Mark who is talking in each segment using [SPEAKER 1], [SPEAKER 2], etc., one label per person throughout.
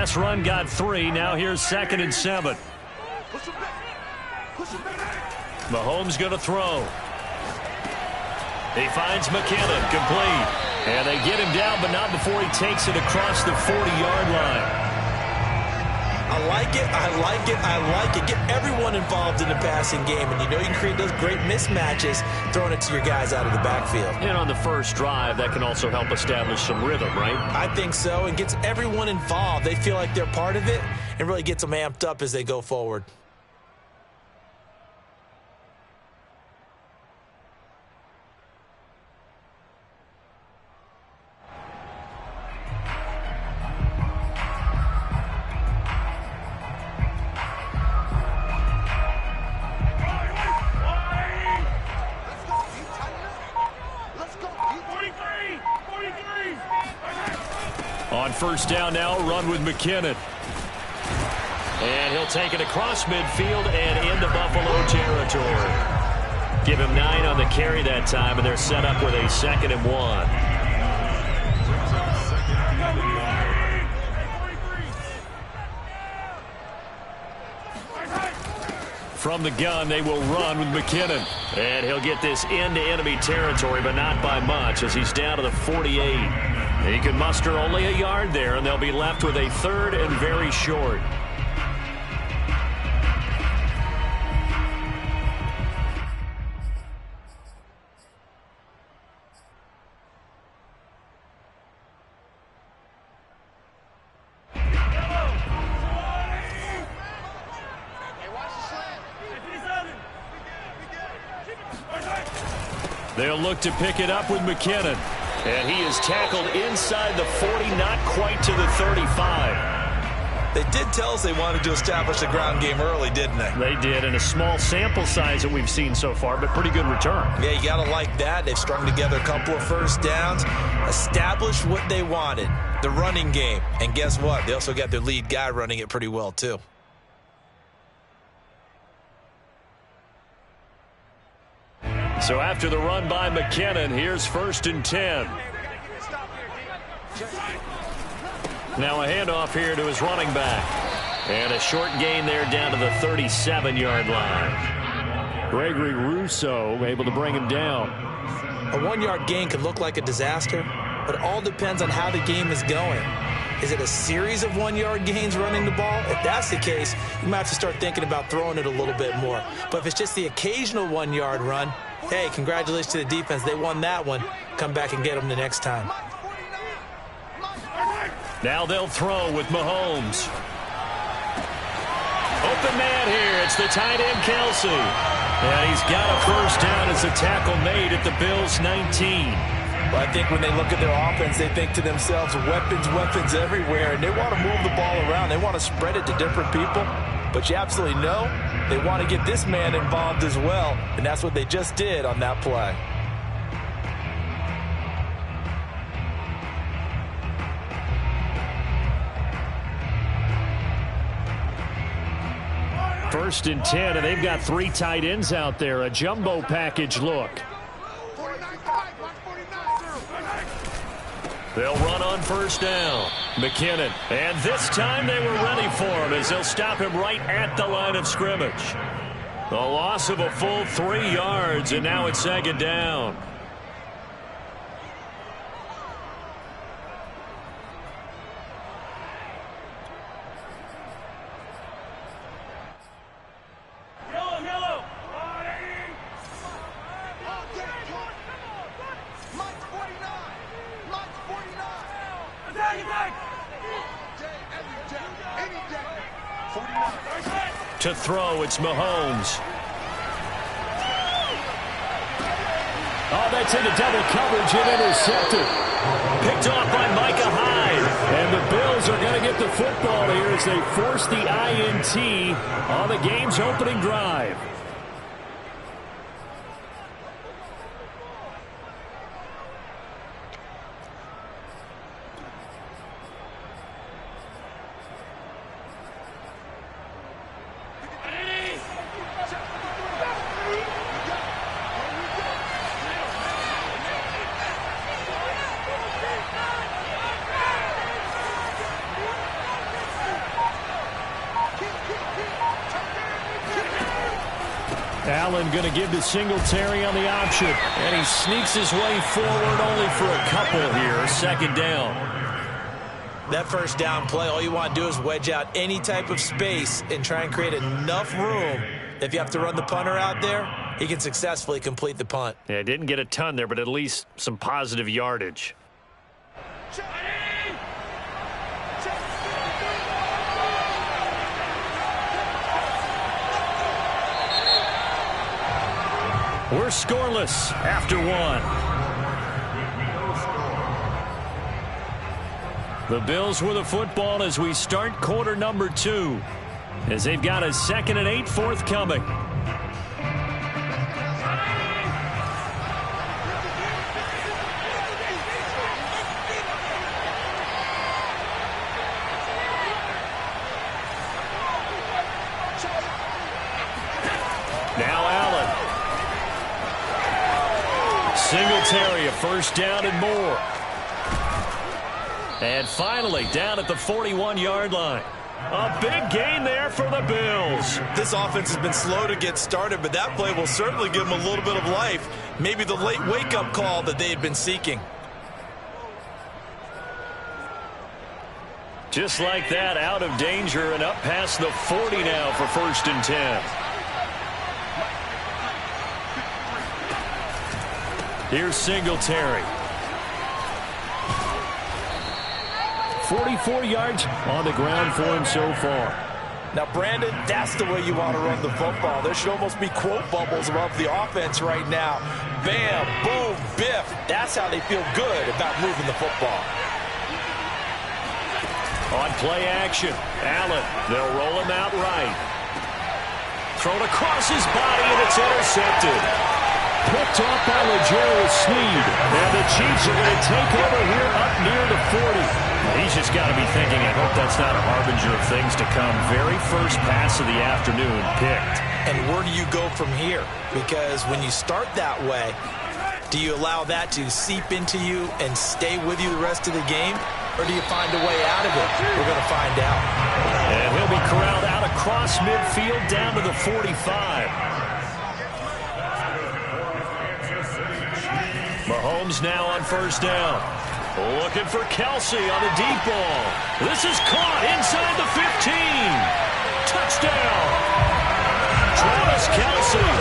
[SPEAKER 1] Last run got 3. Now here's 2nd and 7. Mahomes going to throw. He finds McKinnon, complete. And they get him down, but not before he takes it across the 40-yard line.
[SPEAKER 2] I like it, I like it, I like it. Get everyone involved in the passing game, and you know you can create those great mismatches throwing it to your guys out of the backfield.
[SPEAKER 1] And on the first drive, that can also help establish some rhythm, right?
[SPEAKER 2] I think so, and gets everyone involved. They feel like they're part of it and really gets them amped up as they go forward.
[SPEAKER 1] On first down now, run with McKinnon. And he'll take it across midfield and into Buffalo territory. Give him 9 on the carry that time, and they're set up with a 2nd and 1. From the gun, they will run with McKinnon. And he'll get this into enemy territory, but not by much, as he's down to the 48. He can muster only a yard there, and they'll be left with a 3rd and very short. They'll look to pick it up with McKinnon. And he is tackled inside the 40, not quite to the 35.
[SPEAKER 2] They did tell us they wanted to establish the ground game early, didn't they?
[SPEAKER 1] They did, in a small sample size that we've seen so far, but pretty good return.
[SPEAKER 2] Yeah, you got to like that. They've strung together a couple of first downs, established what they wanted, the running game. And guess what? They also got their lead guy running it pretty well, too.
[SPEAKER 1] So after the run by McKinnon, here's 1st and 10. Now a handoff here to his running back. And a short gain there down to the 37-yard line. Gregory Rousseau able to bring him down.
[SPEAKER 2] A 1-yard gain could look like a disaster, but it all depends on how the game is going. Is it a series of 1-yard gains running the ball? If that's the case, you might have to start thinking about throwing it a little bit more. But if it's just the occasional 1-yard run, hey, congratulations to the defense. They won that one. Come back and get them the next time.
[SPEAKER 1] Now they'll throw with Mahomes. Open man here. It's the tight end, Kelsey. And he's got a first down as a tackle made at the Bills' 19.
[SPEAKER 2] Well, I think when they look at their offense, they think to themselves, weapons, weapons everywhere, and they want to move the ball around. They want to spread it to different people. But you absolutely know they want to get this man involved as well, and that's what they just did on that play.
[SPEAKER 1] First and 10, and they've got 3 tight ends out there. A jumbo package look. They'll run on first down. McKinnon. And this time they were ready for him as they'll stop him right at the line of scrimmage. A loss of a full 3 yards, and now it's 2nd down. To throw, it's Mahomes. Oh, that's into double coverage and intercepted. Picked off by Micah Hyde. And the Bills are going to get the football here as they force the INT on the game's opening drive. Allen going to give to Singletary on the option. And he sneaks his way forward only for a couple here. Second down.
[SPEAKER 2] That first down play, all you want to do is wedge out any type of space and try and create enough room. If you have to run the punter out there, he can successfully complete the punt.
[SPEAKER 1] Yeah, didn't get a ton there, but at least some positive yardage. We're scoreless after one. The Bills with the football as we start quarter number 2. As they've got a 2nd and 8 forthcoming. Now Allen. Singletary, a first down and more. And finally, down at the 41-yard line. A big gain there for the Bills.
[SPEAKER 2] This offense has been slow to get started, but that play will certainly give them a little bit of life. Maybe the late wake-up call that they had been seeking.
[SPEAKER 1] Just like that, out of danger and up past the 40 now for 1st and 10. Here's Singletary. 44 yards on the ground for him so far.
[SPEAKER 2] Now, Brandon, that's the way you want to run the football. There should almost be quote bubbles above the offense right now. Bam, boom, biff. That's how they feel good about moving the football.
[SPEAKER 1] On play action, Allen. They'll roll him out right. Thrown across his body, and it's intercepted. Picked off by L'Jarius Sneed. And the Chiefs are going to take over here up near the 40. He's just got to be thinking, I hope that's not a harbinger of things to come. Very first pass of the afternoon picked.
[SPEAKER 2] And where do you go from here? Because when you start that way, do you allow that to seep into you and stay with you the rest of the game? Or do you find a way out of it? We're going to find out.
[SPEAKER 1] And he'll be corralled out across midfield down to the 45. Mahomes now on first down. Looking for Kelsey on the deep ball. This is caught inside the 15. Touchdown. Travis Kelsey,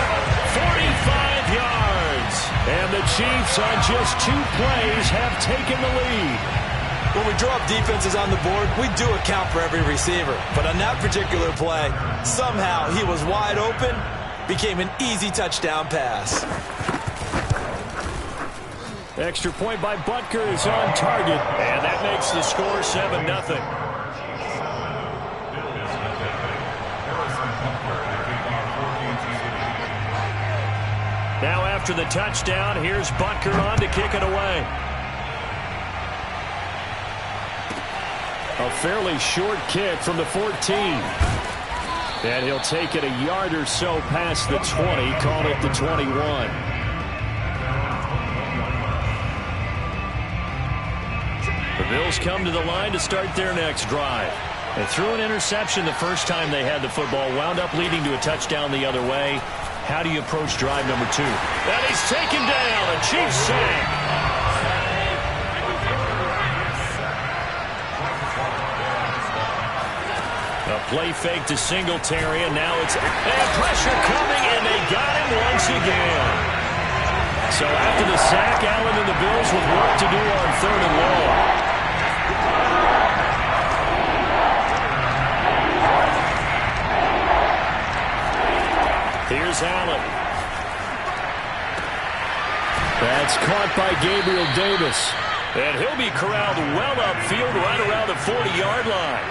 [SPEAKER 1] 45 yards. And the Chiefs on just 2 plays have taken the lead.
[SPEAKER 2] When we draw up defenses on the board, we do account for every receiver. But on that particular play, somehow he was wide open, became an easy touchdown pass.
[SPEAKER 1] Extra point by Butker is on target. And that makes the score 7-0. Now after the touchdown, here's Butker on to kick it away. A fairly short kick from the 14. And he'll take it a yard or so past the 20, call it the 21. The Bills come to the line to start their next drive. They threw an interception the first time they had the football, wound up leading to a touchdown the other way. How do you approach drive number 2? And he's taken down, a Chiefs sack. A play fake to Singletary, and now it's pressure coming, and they got him once again. So after the sack, Allen and the Bills with work to do on 3rd and long. Here's Allen. That's caught by Gabriel Davis. And he'll be corralled well upfield right around the 40-yard line.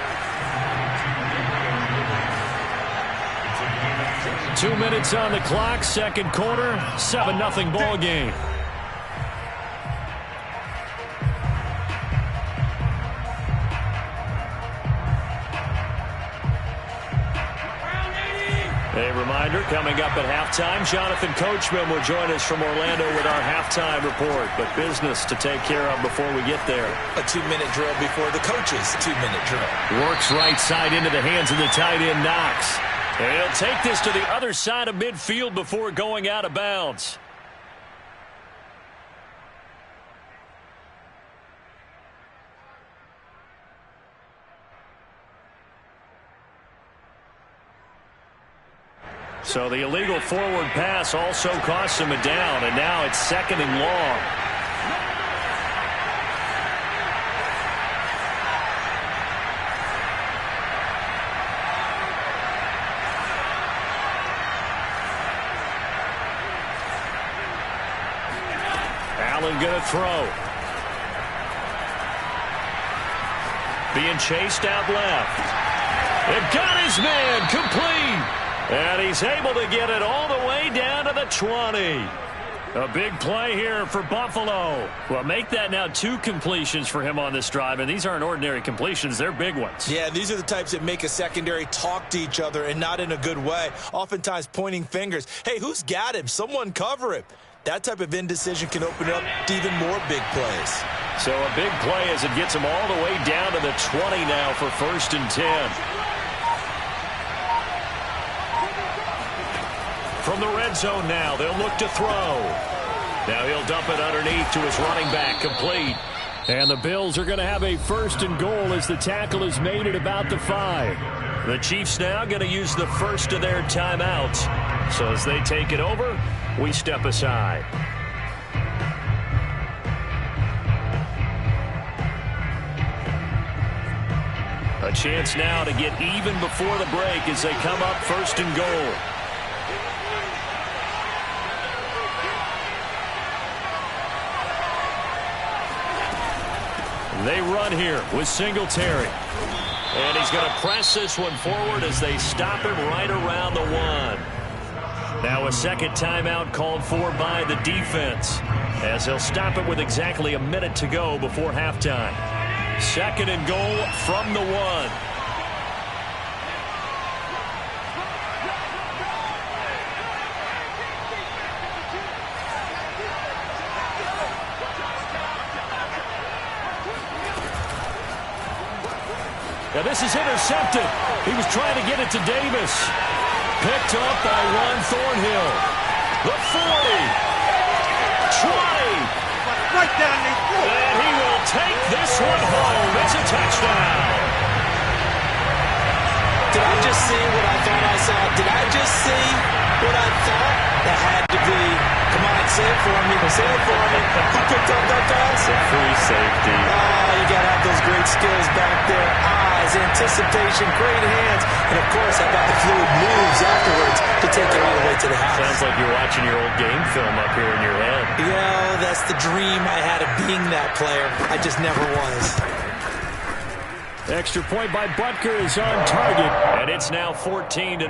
[SPEAKER 1] 2 minutes on the clock, second quarter, 7-0 ball game. A reminder, coming up at halftime, Jonathan Coachman will join us from Orlando with our halftime report. But business to take care of before we get there.
[SPEAKER 2] A 2-minute drill before the coach's 2-minute drill.
[SPEAKER 1] Works right side into the hands of the tight end, Knox. And he'll take this to the other side of midfield before going out of bounds. So the illegal forward pass also costs him a down, and now it's 2nd and long. Allen going to throw. Being chased out left. They've got his man complete. And he's able to get it all the way down to the 20. A big play here for Buffalo. Well, make that now 2 completions for him on this drive, and these aren't ordinary completions. They're big ones.
[SPEAKER 2] Yeah, these are the types that make a secondary talk to each other, and not in a good way. Oftentimes pointing fingers. Hey, who's got him? Someone cover him. That type of indecision can open up to even more big plays.
[SPEAKER 1] So a big play as it gets him all the way down to the 20 now for 1st and 10. From the red zone now, they'll look to throw. Now he'll dump it underneath to his running back, complete. And the Bills are going to have a 1st and goal as the tackle is made at about the 5. The Chiefs now going to use the first of their timeouts. So as they take it over, we step aside. A chance now to get even before the break as they come up 1st and goal. They run here with Singletary. And he's going to press this one forward as they stop him right around the 1. Now a 2nd timeout called for by the defense, as they'll stop it with exactly a minute to go before halftime. 2nd and goal from the 1. Now this is intercepted. He was trying to get it to Davis. Picked up by Juan Thornhill. The 40. 20.
[SPEAKER 3] Right down the throat.
[SPEAKER 1] And he will take this one home. It's a touchdown.
[SPEAKER 2] Did I just see what I thought I saw? Did I just see what I thought? That had to be. Come on, say it for me. Say it for me. Who picked up that pass?
[SPEAKER 1] Free safety.
[SPEAKER 2] Oh, you got to have those great skills back there. Eyes, anticipation, great hands. And, of course, how about the fluid moves afterwards to take it all the way to the house?
[SPEAKER 1] Sounds like you're watching your old game film up here in your head.
[SPEAKER 2] Yeah, that's the dream I had of being that player. I just never was.
[SPEAKER 1] Extra point by Butker is on target, and it's now 14-0.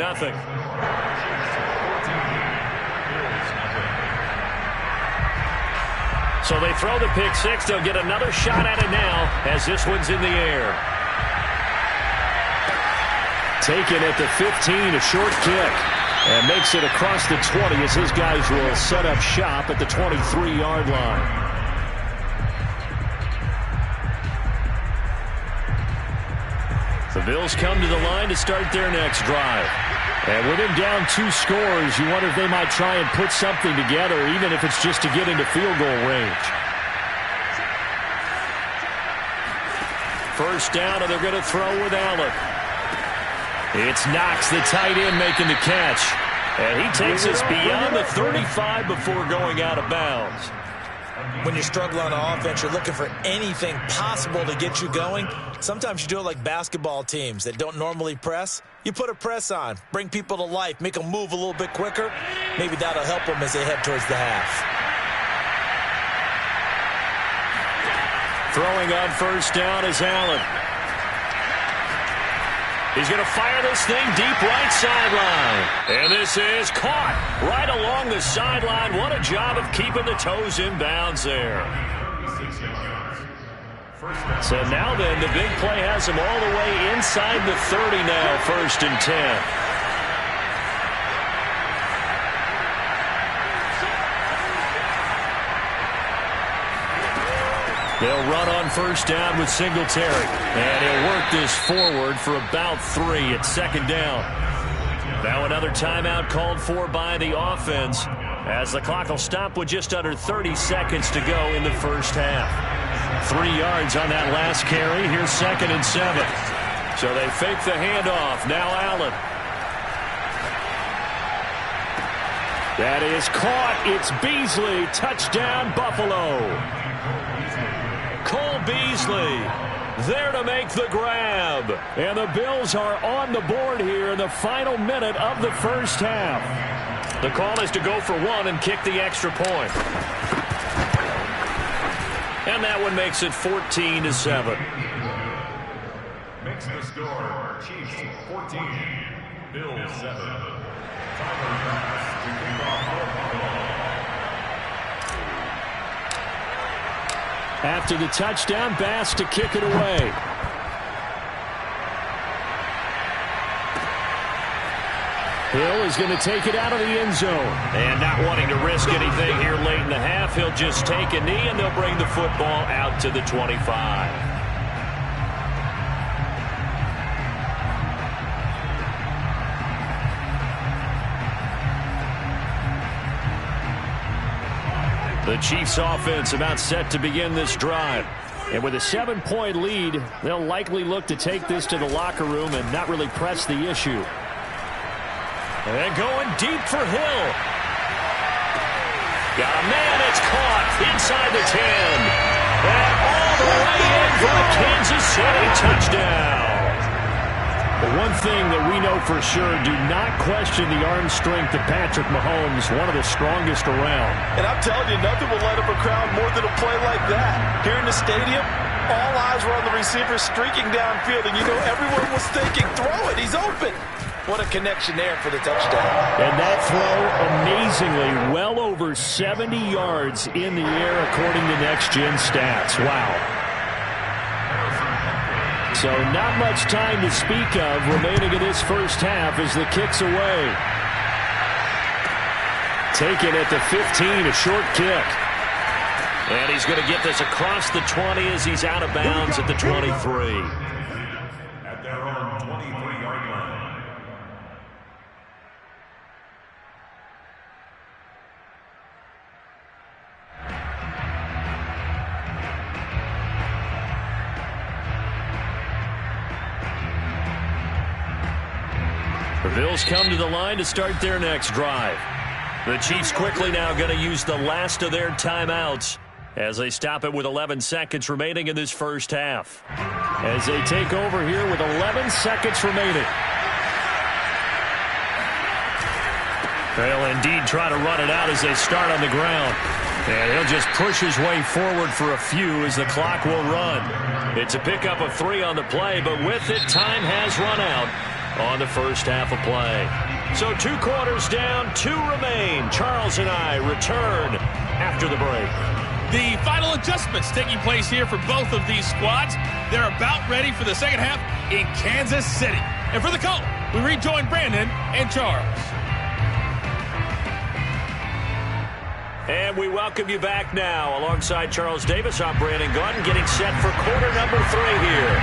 [SPEAKER 1] So they throw the pick six. They'll get another shot at it now as this one's in the air. Taken at the 15, a short kick. And makes it across the 20 as his guys will set up shop at the 23-yard line. The Bills come to the line to start their next drive. And with him down 2 scores, you wonder if they might try and put something together, even if it's just to get into field goal range. First down, and they're going to throw with Allen. It's Knox, the tight end, making the catch. And he takes us beyond the 35 before going out of bounds.
[SPEAKER 2] When you struggle on offense, you're looking for anything possible to get you going. Sometimes you do it like basketball teams that don't normally press. You put a press on, bring people to life, make them move a little bit quicker. Maybe that'll help them as they head towards the half.
[SPEAKER 1] Throwing on first down is Allen. He's going to fire this thing deep right sideline. And this is caught right along the sideline. What a job of keeping the toes in bounds there. So now then, the big play has him all the way inside the 30 now, 1st and 10. They'll run on first down with Singletary. And he'll work this forward for about 3 at 2nd down. Now another timeout called for by the offense as the clock will stop with just under 30 seconds to go in the first half. 3 yards on that last carry. Here's 2nd and 7. So they fake the handoff. Now Allen. That is caught. It's Beasley. Touchdown, Buffalo. Cole Beasley there to make the grab. And the Bills are on the board here in the final minute of the first half. The call is to go for 1 and kick the extra point. And that one makes it 14-7.
[SPEAKER 4] Makes the score Chiefs 14, Bills 7.
[SPEAKER 1] After the touchdown, Bass to kick it away. Hill is going to take it out of the end zone. And not wanting to risk anything here late in the half, he'll just take a knee, and they'll bring the football out to the 25. The Chiefs offense about set to begin this drive. And with a 7-point lead, they'll likely look to take this to the locker room and not really press the issue. And going deep for Hill. Got a man, it's caught inside the 10. And all the way in for a Kansas City touchdown. The one thing that we know for sure, do not question the arm strength of Patrick Mahomes, one of the strongest around.
[SPEAKER 5] And I'm telling you, nothing will light up a crowd more than a play like that. Here in the stadium, all eyes were on the receiver streaking downfield, and you know everyone was thinking, throw it, he's open. What a connection there for the touchdown.
[SPEAKER 1] And that throw, amazingly, well over 70 yards in the air according to Next Gen Stats. Wow. So not much time to speak of remaining in this first half as the kick's away. Taken at the 15, a short kick. And he's going to get this across the 20 as he's out of bounds at the 23.
[SPEAKER 4] At their own 23-yard line.
[SPEAKER 1] The Bills come to the line to start their next drive. The Chiefs quickly now going to use the last of their timeouts as they stop it with 11 seconds remaining in this first half. As they take over here with 11 seconds remaining. They'll indeed try to run it out as they start on the ground. And he'll just push his way forward for a few as the clock will run. It's a pickup of 3 on the play, but with it, time has run out on the first half of play. So 2 quarters down, 2 remain. Charles and I return after the break.
[SPEAKER 6] The final adjustments taking place here for both of these squads. They're about ready for the second half in Kansas City. And for the call, we rejoin Brandon and Charles.
[SPEAKER 1] And we welcome you back now. Alongside Charles Davis, I'm Brandon Gaudin, getting set for quarter number 3 here.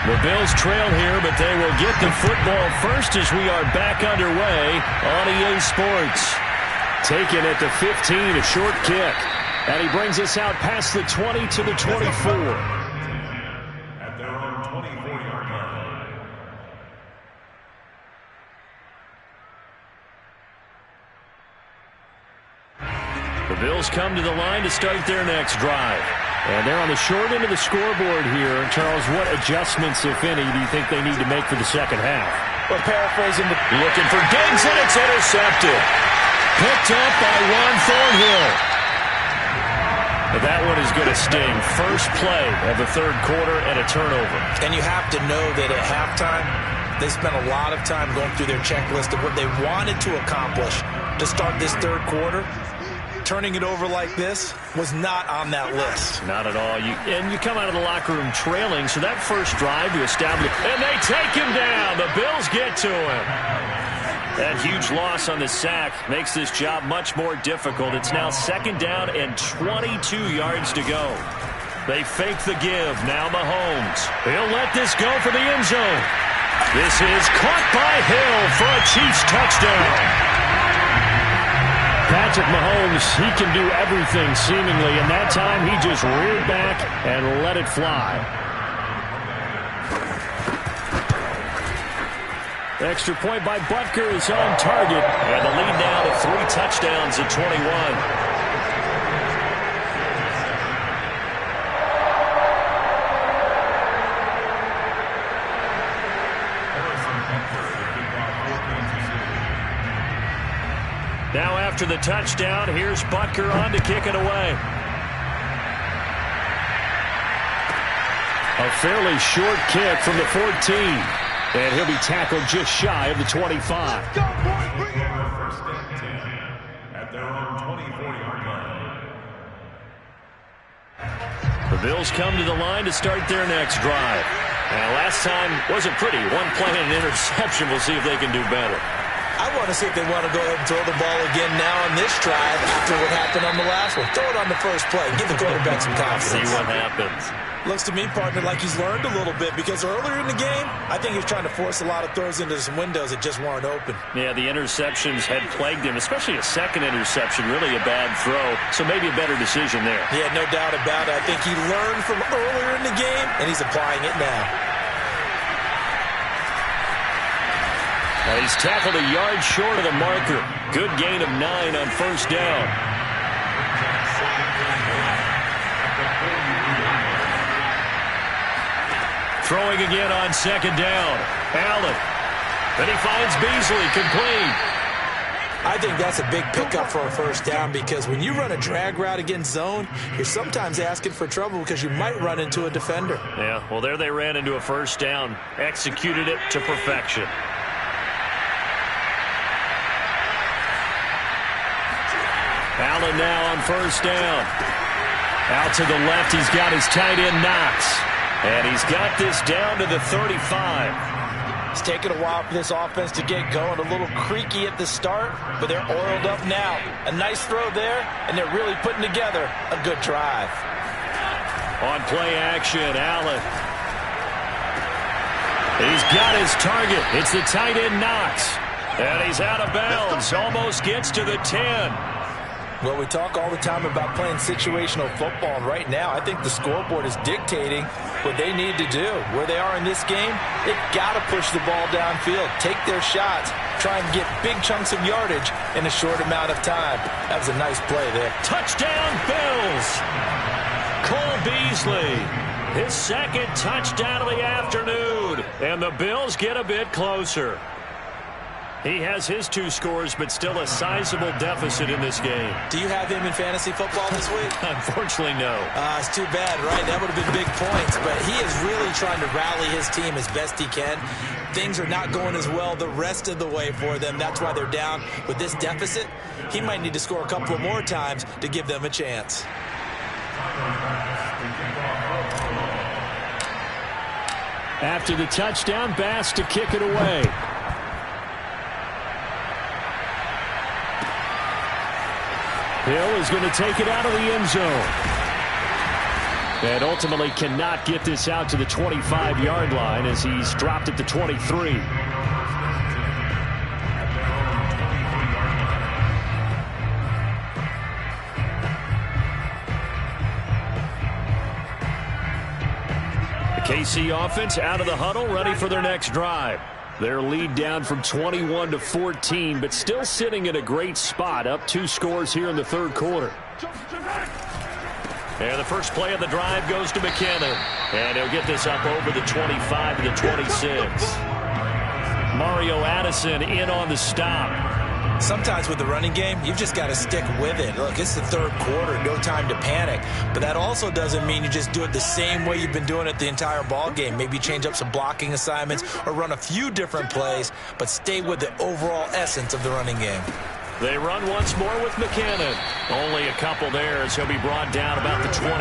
[SPEAKER 1] The Bills trail here, but they will get the football first as we are back underway on EA Sports. Taken at the 15, a short kick. And he brings us out past the 20 to the 24.
[SPEAKER 4] At their own 24-yard line.
[SPEAKER 1] The Bills come to the line to start their next drive. And they're on the short end of the scoreboard here. And Charles, what adjustments, if any, do you think they need to make for the second half?
[SPEAKER 5] Well, paraphrasing the...
[SPEAKER 1] Looking for Diggs, and it's intercepted. Picked up by Juan Thornhill. But that one is going to sting. First play of the third quarter and a turnover.
[SPEAKER 2] And you have to know that at halftime, they spent a lot of time going through their checklist of what they wanted to accomplish to start this third quarter. Turning it over like this was not on that list.
[SPEAKER 1] Not at all. And you come out of the locker room trailing, so that first drive to establish, and they take him down. The Bills get to him. That huge loss on the sack makes this job much more difficult. It's now second down and 22 yards to go. They fake the give. Now Mahomes. He'll let this go for the end zone. This is caught by Hill for a Chiefs touchdown. Patrick Mahomes, he can do everything seemingly, and that time he just reared back and let it fly. Extra point by Butker is on target, and the lead now to 3 touchdowns at 21. Now after the touchdown, here's Butker on to kick it away. A fairly short kick from the 14. And he'll be tackled just shy of the 25.
[SPEAKER 4] First and 10 at their own 24-yard line.
[SPEAKER 1] The Bills come to the line to start their next drive. Now, last time wasn't pretty. One play and an interception. We'll see if they can do better.
[SPEAKER 2] I want to see if they want to go ahead and throw the ball again now on this drive after what happened on the last one. Throw it on the first play. Give the quarterback some confidence.
[SPEAKER 1] See what happens.
[SPEAKER 2] Looks to me, partner, like he's learned a little bit because earlier in the game, I think he was trying to force a lot of throws into some windows that just weren't open.
[SPEAKER 1] Yeah, the interceptions had plagued him, especially a second interception, really a bad throw. So maybe a better decision there.
[SPEAKER 2] Yeah, no doubt about it. I think he learned from earlier in the game, and he's applying it now.
[SPEAKER 1] Now he's tackled a yard short of the marker. Good gain of 9 on first down. Throwing again on second down. Allen. Then he finds Beasley, complete.
[SPEAKER 2] I think that's a big pickup for a first down because when you run a drag route against zone, you're sometimes asking for trouble because you might run into a defender.
[SPEAKER 1] Yeah, well, there they ran into a first down. Executed it to perfection. Allen now on first down. Out to the left, he's got his tight end Knox. And he's got this down to the 35.
[SPEAKER 5] It's taken a while for this offense to get going. A little creaky at the start, but they're oiled up now. A nice throw there, and they're really putting together a good drive.
[SPEAKER 1] On play action, Allen. He's got his target. It's the tight end Knox. And he's out of bounds. Almost gets to the 10.
[SPEAKER 5] Well, we talk all the time about playing situational football, and right now I think the scoreboard is dictating what they need to do. Where they are in this game, they've got to push the ball downfield, take their shots, try and get big chunks of yardage in a short amount of time. That was a nice play there.
[SPEAKER 1] Touchdown, Bills! Cole Beasley, his second touchdown of the afternoon, and the Bills get a bit closer. He has his 2 scores, but still a sizable deficit in this game.
[SPEAKER 2] Do you have him in fantasy football this week?
[SPEAKER 1] Unfortunately, no.
[SPEAKER 2] It's too bad, right? That would have been big points, but he is really trying to rally his team as best he can. Things are not going as well the rest of the way for them. That's why they're down with this deficit. He might need to score a couple more times to give them a chance.
[SPEAKER 1] After the touchdown, Bass to kick it away. Hill is going to take it out of the end zone. And ultimately cannot get this out to the 25-yard line as he's dropped at the 23. The KC offense out of the huddle, ready for their next drive. Their lead down from 21 to 14, but still sitting in a great spot, up 2 scores here in the third quarter. And the first play of the drive goes to McKinnon. And he'll get this up over the 25 to the 26. Mario Addison in on the stop.
[SPEAKER 2] Sometimes with the running game, you've just got to stick with it. Look, it's the third quarter, no time to panic. But that also doesn't mean you just do it the same way you've been doing it the entire ball game. Maybe change up some blocking assignments or run a few different plays, but stay with the overall essence of the running game.
[SPEAKER 1] They run once more with McKinnon. Only a couple there as he'll be brought down about the 28.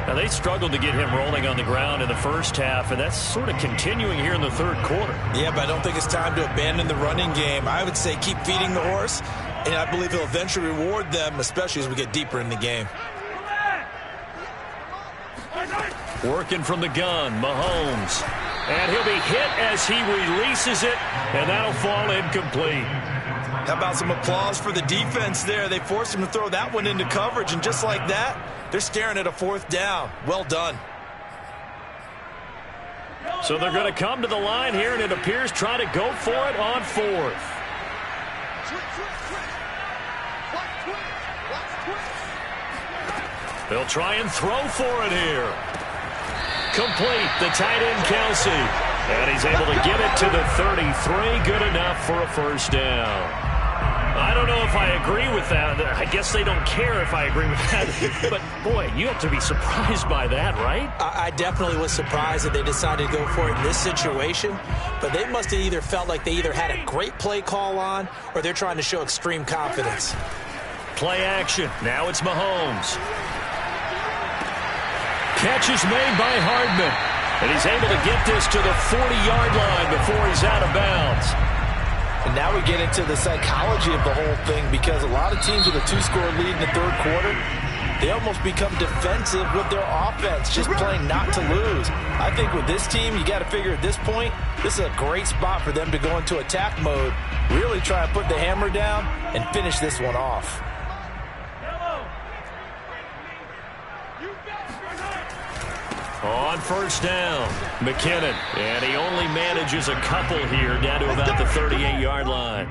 [SPEAKER 1] Now, they struggled to get him rolling on the ground in the first half, and that's sort of continuing here in the third quarter.
[SPEAKER 2] Yeah, but I don't think it's time to abandon the running game. I would say keep feeding the horse, and I believe he'll eventually reward them, especially as we get deeper in the game.
[SPEAKER 1] Working from the gun, Mahomes. And he'll be hit as he releases it, and that'll fall incomplete.
[SPEAKER 5] How about some applause for the defense there? They forced him to throw that one into coverage, and just like that, they're staring at a 4th down. Well done.
[SPEAKER 1] So they're going to come to the line here, and it appears try to go for it on 4th. They'll try and throw for it here. Complete, the tight end Kelsey. And he's able to get it to the 33. Good enough for a 1st down. I don't know if I agree with that. I guess they don't care if I agree with that. But, boy, you have to be surprised by that, right?
[SPEAKER 2] I definitely was surprised that they decided to go for it in this situation. But they must have either felt like they either had a great play call on or they're trying to show extreme confidence.
[SPEAKER 1] Play action. Now it's Mahomes. Catch is made by Hardman. And he's able to get this to the 40-yard line before he's out of bounds.
[SPEAKER 5] And now we get into the psychology of the whole thing, because a lot of teams with a 2-score lead in the 3rd quarter, they almost become defensive with their offense, just playing not to lose. I think with this team, you got to figure at this point, this is a great spot for them to go into attack mode, really try and put the hammer down and finish this one off.
[SPEAKER 1] On 1st down, McKinnon, and he only manages a couple here down to about the 38-yard line.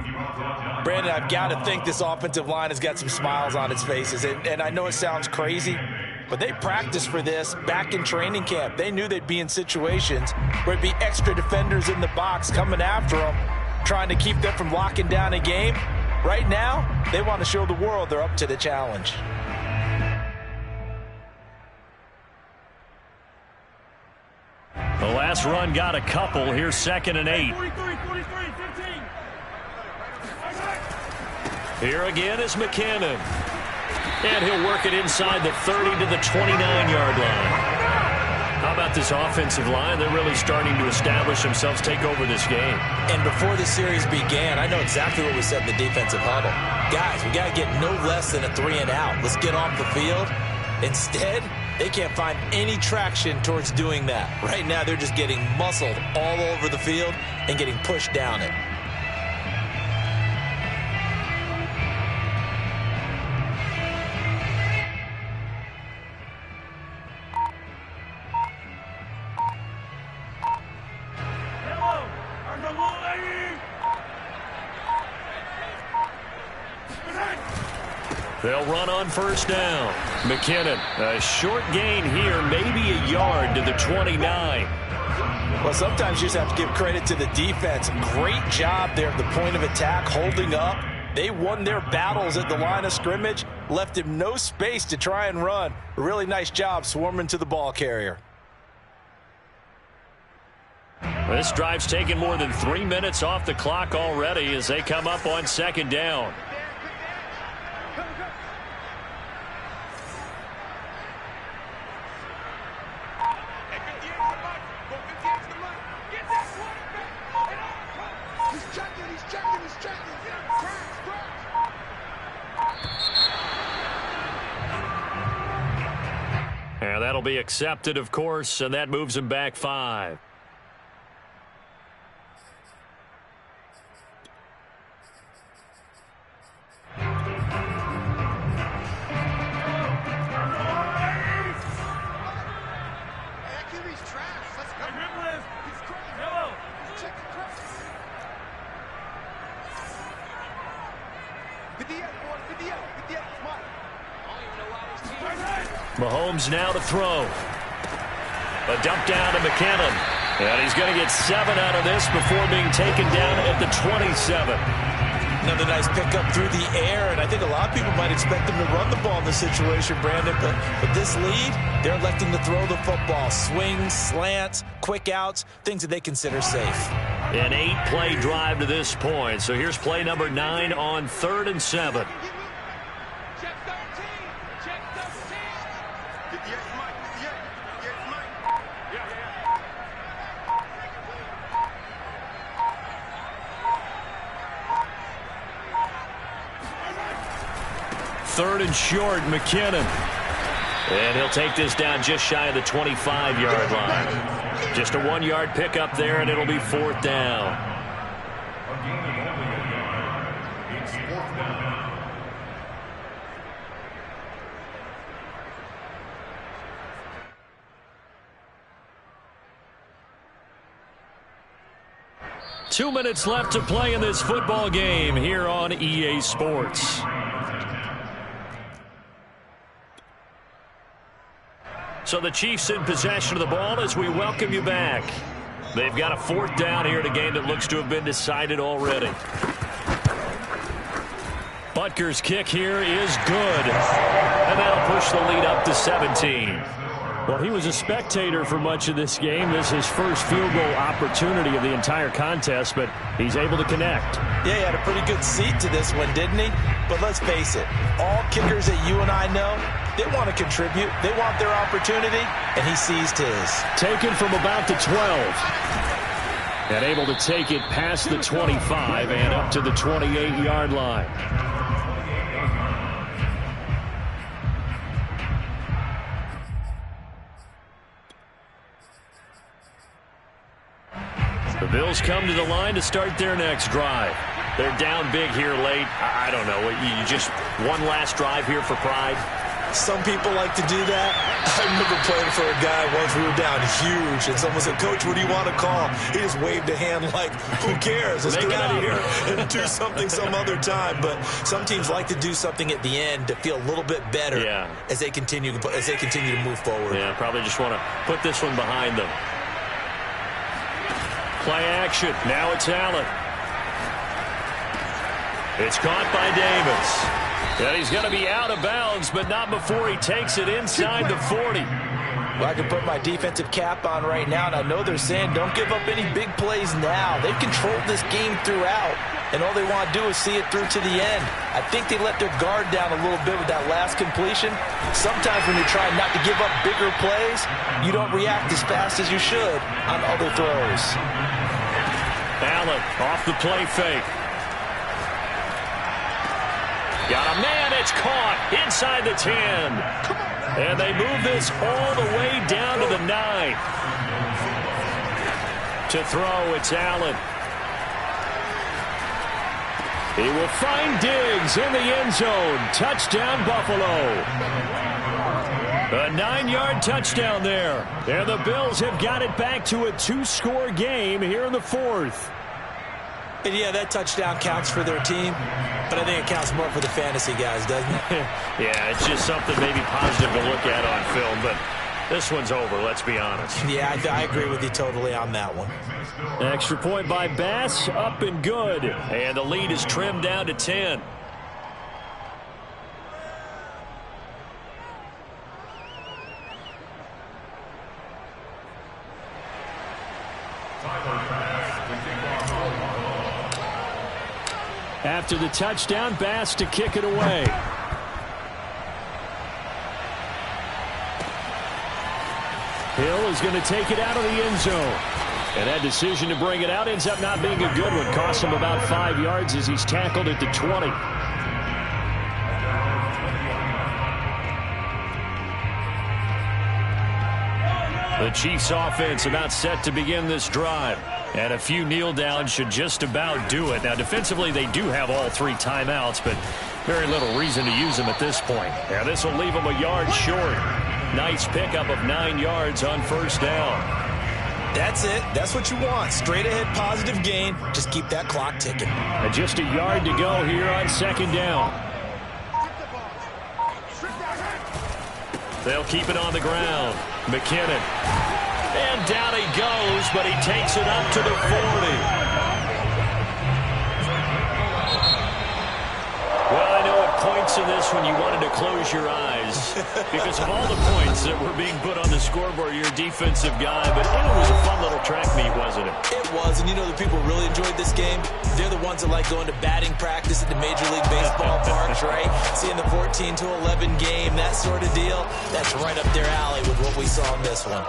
[SPEAKER 2] Brandon, I've got to think this offensive line has got some smiles on its faces, and I know it sounds crazy, but they practiced for this back in training camp. They knew they'd be in situations where it'd be extra defenders in the box coming after them, trying to keep them from locking down a game. Right now, they want to show the world they're up to the challenge.
[SPEAKER 1] The last run got a couple. Here's 2nd and 8. Here again is McKinnon. And he'll work it inside the 30 to the 29-yard line. How about this offensive line? They're really starting to establish themselves, take over this game.
[SPEAKER 2] And before the series began, I know exactly what we said in the defensive huddle. Guys, we got to get no less than a 3-and-out. Let's get off the field. Instead, they can't find any traction towards doing that. Right now, they're just getting muscled all over the field and getting pushed down it.
[SPEAKER 1] They'll run on 1st down. McKinnon, a short gain here, maybe a yard to the 29.
[SPEAKER 2] Well, sometimes you just have to give credit to the defense. Great job there at the point of attack, holding up. They won their battles at the line of scrimmage, left him no space to try and run. A really nice job swarming to the ball carrier.
[SPEAKER 1] This drive's taken more than 3 minutes off the clock already as they come up on 2nd down. And that'll be accepted, of course, and that moves him back 5. Mahomes now to throw. A dump down to McKinnon. And he's going to get 7 out of this before being taken down at the 27.
[SPEAKER 2] Another nice pickup through the air, and I think a lot of people might expect them to run the ball in this situation, Brandon, but with this lead, they're electing to throw the football. Swings, slants, quick outs, things that they consider safe.
[SPEAKER 1] An 8-play drive to this point. So here's play number 9 on 3rd and 7. Third and short, McKinnon. And he'll take this down just shy of the 25-yard line. Just a 1-yard pickup there, and it'll be 4th down.
[SPEAKER 4] A gain of only a yard. It's 4th down.
[SPEAKER 1] Two minutes left to play in this football game here on EA Sports. So the Chiefs in possession of the ball as we welcome you back. They've got a 4th down here in a game that looks to have been decided already. Butker's kick here is good. And that'll push the lead up to 17. Well, he was a spectator for much of this game. This is his first field goal opportunity of the entire contest, but he's able to connect.
[SPEAKER 2] Yeah, he had a pretty good seat to this one, didn't he? But let's face it, all kickers that you and I know, they want to contribute. They want their opportunity, and he seized his.
[SPEAKER 1] Taken from about the 12. And able to take it past the 25 and up to the 28-yard line. The Bills come to the line to start their next drive. They're down big here late. I don't know. You just one last drive here for pride?
[SPEAKER 2] Some people like to do that. I remember playing for a guy once. We were down huge, and someone said, "Coach, what do you want to call?" He just waved a hand like, who cares? Let's get out of here and do something some other time. But some teams like to do something at the end to feel a little bit better as they continue to move forward.
[SPEAKER 1] Yeah, probably just want to put this one behind them. Play action. Now it's Allen. It's caught by Davis. And he's going to be out of bounds, but not before he takes it inside the 40.
[SPEAKER 2] Well, I can put my defensive cap on right now, and I know they're saying don't give up any big plays now. They've controlled this game throughout, and all they want to do is see it through to the end. I think they let their guard down a little bit with that last completion. Sometimes when you're trying not to give up bigger plays, you don't react as fast as you should on other throws.
[SPEAKER 1] Allen off the play fake. Got a man, it's caught inside the 10. And they move this all the way down to the 9. To throw, it's Allen. He will find Diggs in the end zone. Touchdown, Buffalo. A 9-yard touchdown there. And the Bills have got it back to a 2-score game here in the 4th.
[SPEAKER 2] And yeah, that touchdown counts for their team, but I think it counts more for the fantasy guys, doesn't it?
[SPEAKER 1] Yeah, it's just something maybe positive to look at on film, but this one's over, let's be honest.
[SPEAKER 2] Yeah, I agree with you totally on that one.
[SPEAKER 1] Extra point by Bass, up and good. And the lead is trimmed down to 10. After the touchdown, Bass to kick it away. Hill is going to take it out of the end zone. And that decision to bring it out ends up not being a good one. Costs him about 5 yards as he's tackled at the 20. The Chiefs offense about set to begin this drive. And a few kneel downs should just about do it. Now, defensively, they do have all 3 timeouts, but very little reason to use them at this point. Now, this will leave them a yard short. Nice pickup of 9 yards on first down.
[SPEAKER 2] That's it. That's what you want. Straight ahead positive gain. Just keep that clock ticking.
[SPEAKER 1] And just a yard to go here on second down. They'll keep it on the ground. McKinnon. And down he goes, but he takes it up to the 40. Well, I know at points in this when you wanted to close your eyes because of all the points that were being put on the scoreboard, you're a defensive guy, but it was a fun little track meet, wasn't it?
[SPEAKER 2] It was, and you know the people really enjoyed this game? They're the ones that like going to batting practice at the Major League Baseball parks, right? Seeing the 14-11 game, that sort of deal, that's right up their alley with what we saw in this one.